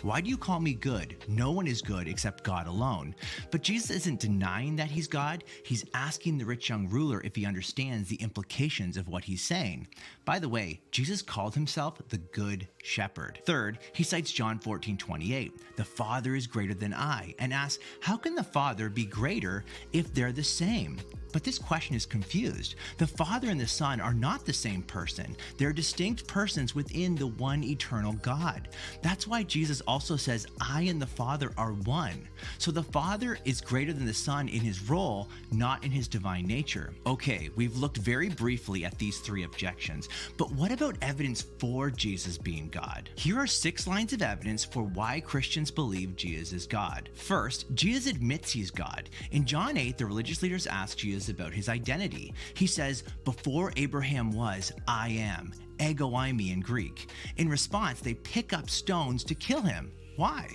Why do you call me good? No one is good except God alone. But Jesus isn't denying that he's God. He's asking the rich young ruler if he understands the implications of what he's saying. By the way, Jesus called himself the Good Shepherd. Third, he cites John 14:28. The Father is greater than I, and asks, how can the Father be greater if they're the same? But this question is confused. The Father and the Son are not the same person. They're distinct persons within the one eternal God. That's why Jesus also says, I and the Father are one. So the Father is greater than the Son in his role, not in his divine nature. Okay, we've looked very briefly at these three objections, but what about evidence for Jesus being God? Here are 6 lines of evidence for why Christians believe Jesus is God. First, Jesus admits he's God. In John 8, the religious leaders ask Jesus about his identity. He says, before Abraham was, I am, ego eimi in Greek. In response, they pick up stones to kill him. Why?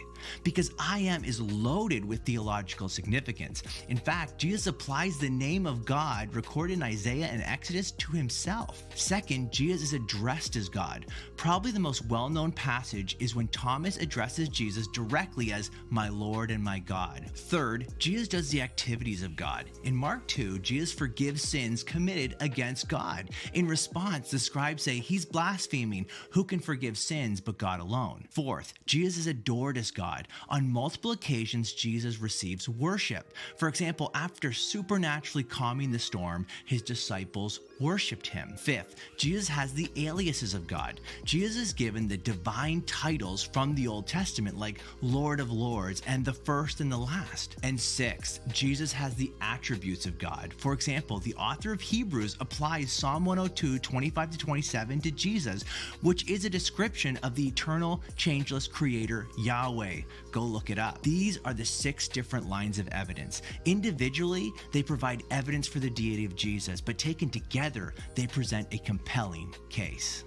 Because I am is loaded with theological significance. In fact, Jesus applies the name of God recorded in Isaiah and Exodus to himself. Second, Jesus is addressed as God. Probably the most well-known passage is when Thomas addresses Jesus directly as my Lord and my God. Third, Jesus does the activities of God. In Mark 2, Jesus forgives sins committed against God. In response, the scribes say he's blaspheming. Who can forgive sins but God alone? Fourth, Jesus is adored as God. On multiple occasions, Jesus receives worship. For example, after supernaturally calming the storm, his disciples worshipped him. Fifth, Jesus has the aliases of God. Jesus is given the divine titles from the Old Testament, like Lord of Lords and the first and the last. And sixth, Jesus has the attributes of God. For example, the author of Hebrews applies Psalm 102, 25-27 to Jesus, which is a description of the eternal, changeless creator, Yahweh. Go look it up. These are the 6 different lines of evidence. Individually, they provide evidence for the deity of Jesus, but taken together, they present a compelling case.